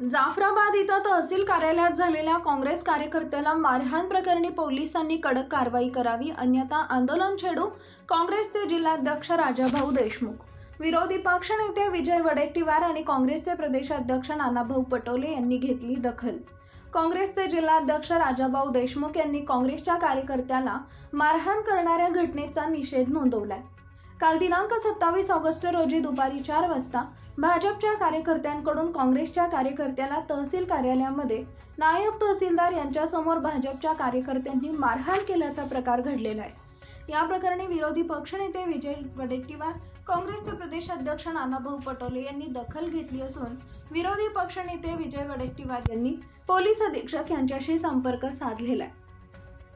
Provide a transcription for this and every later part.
जाफराबाद इथं तहसील कार्यालयात झालेल्या काँग्रेस कार्यकर्त्याला मारहाण प्रकरणी पोलिसांनी कडक कारवाई करावी, अन्यथा आंदोलन छेडू काँग्रेसचे जिल्हाध्यक्ष राजाभाऊ देशमुख, विरोधी पक्षनेते विजय वडेट्टीवार आणि काँग्रेसचे प्रदेशाध्यक्ष नानाभाऊ पटोले यांनी घेतली दखल। काँग्रेसचे जिल्हाध्यक्ष राजाभाऊ देशमुख यांनी काँग्रेसच्या कार्यकर्त्याला मारहाण करणाऱ्या घटनेचा निषेध नोंदवलाय। काल दिनांक 27 ऑगस्ट रोजी दुपारी 4 वाजता भाजपच्या कार्यकर्त्यांकडून काँग्रेसच्या कार्यकर्त्याला तहसील कार्यालयामध्ये नायब तहसीलदार यांच्यासमोर भाजपच्या कार्यकर्त्यांनी मारहाण केल्याचा प्रकार घडलेला आहे। या प्रकरणी विरोधी पक्षनेते विजय वडेट्टीवार, काँग्रेसचे प्रदेशाध्यक्ष नानाभाऊ पटोले यांनी दखल घेतली असून विरोधी पक्षनेते विजय वडेट्टीवार यांनी पोलीस अधीक्षक यांच्याशी संपर्क साधलेला आहे।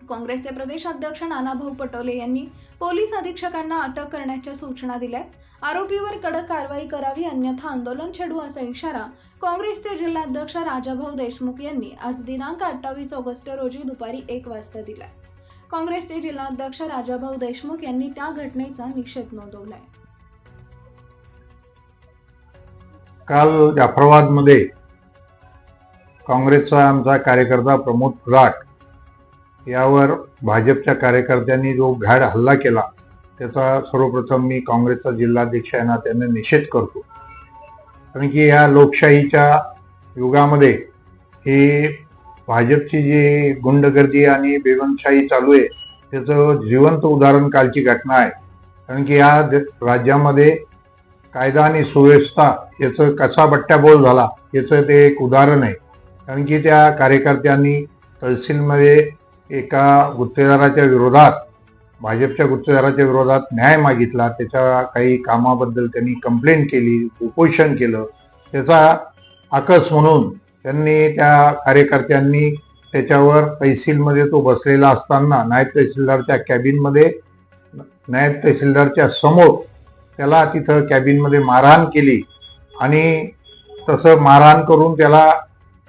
काँग्रेसचे प्रदेशाध्यक्ष नानाभाऊ पटोले यांनी पोलीस अधीक्षकांना अटक करण्याच्या सूचना दिल्या। आरोपीवर कडक कारवाई करावी, अन्यथा आंदोलन छेडू असा इशारा काँग्रेसचे जिल्हाध्यक्ष राजाभाऊ देशमुख यांनी आज दिनांक 28 ऑगस्ट रोजी दुपारी 1 वाजता दिला। काँग्रेसचे जिल्हाध्यक्ष राजाभाऊ देशमुख यांनी त्या घटनेचा निषेध नोंदवलाय। काल जाफराबादमध्ये काँग्रेसचा आमचा कार्यकर्ता प्रमोद घाट यावर भाजपच्या कार्यकर्त्यांनी जो भ्याड हल्ला केला त्याचा सर्वप्रथम मी काँग्रेसचा जिल्हाध्यक्ष या नात्याने निषेध करतो। कारण की या लोकशाहीच्या युगामध्ये ही भाजपची जी गुंडगर्दी आणि बेबंदशाही चालू आहे त्याचं जिवंत उदाहरण कालची घटना आहे। कारण की या राज्यामध्ये कायदा आणि सुव्यवस्था याचं कसा बट्ट्याबोळ झाला याचं ते एक उदाहरण आहे। कारण की त्या कार्यकर्त्यांनी तहसीलमध्ये एका गुत्तेदाराच्या विरोधात, भाजपच्या गुत्तेदाराच्या विरोधात न्याय मागितला, त्याच्या काही कामाबद्दल त्यांनी कंप्लेंट केली, उपोषण केलं। त्याचा आकस म्हणून त्यांनी त्या कार्यकर्त्यांनी त्याच्यावर तहसीलमध्ये तो बसलेला असताना नायब तहसीलदारच्या कॅबिनमध्ये, नायब तहसीलदारच्या समोर त्याला तिथं कॅबिनमध्ये मारहाण केली आणि तसं मारहाण करून त्याला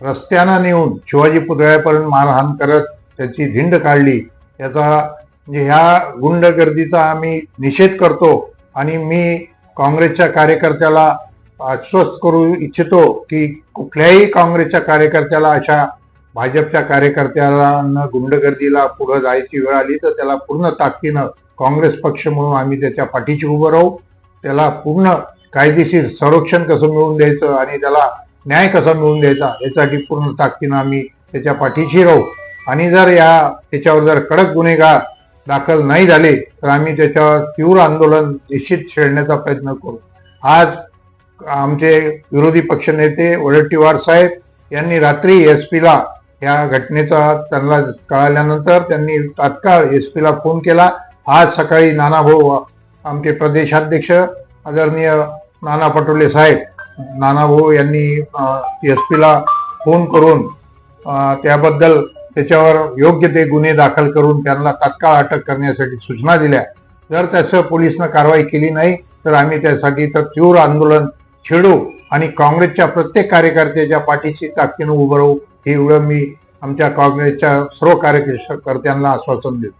रस्त्यानं नेऊन शिवाजी पुतळ्यापर्यंत मारहाण करत त्याची धिंड काढली। याचा म्हणजे ह्या गुंडगर्दीचा आम्ही निषेध करतो आणि मी काँग्रेसच्या कार्यकर्त्याला आश्वस्त करू इच्छितो की कुठल्याही काँग्रेसच्या कार्यकर्त्याला अशा भाजपच्या कार्यकर्त्याला गुंडगर्दीला पुढे जायची वेळ आली तर त्याला पूर्ण ताकदीनं काँग्रेस पक्ष म्हणून आम्ही त्याच्या पाठीशी उभं राहू। त्याला पूर्ण कायदेशीर संरक्षण कसं मिळवून द्यायचं आणि त्याला न्याय कसा मिळवून द्यायचा यासाठी पूर्ण ताकदीनं आम्ही त्याच्या पाठीशी राहू। आणि जर त्याच्यावर जर कडक गुन्हेगार दाखल नाही झाले तर आम्ही त्याच्यावर तीव्र आंदोलन निश्चित छेडण्याचा प्रयत्न करू। आज आमचे विरोधी पक्षनेते वडेट्टीवार साहेब यांनी रात्री एसपीला या घटनेचा त्यांना कळाल्यानंतर त्यांनी तात्काळ एसपीला फोन केला। आज सकाळी नानाभाऊ, आमचे प्रदेशाध्यक्ष आदरणीय नाना पटोले साहेब, नानाभाऊ यांनी एसपीला फोन करून त्याबद्दल त्याच्यावर योग्य ते गुन्हे दाखल करून त्यांना तात्काळ अटक करण्यासाठी सूचना दिल्या। जर त्याचं पोलिसांनी कारवाई केली नाही तर आम्ही त्यासाठी तीव्र आंदोलन छेडू आणि काँग्रेसच्या प्रत्येक कार्यकर्त्याच्या पाठीशी ताकदीनं उभं राहू, हे एवढं मी आमच्या काँग्रेसच्या सर्व कार्यकर्त्यांना आश्वासन देतो।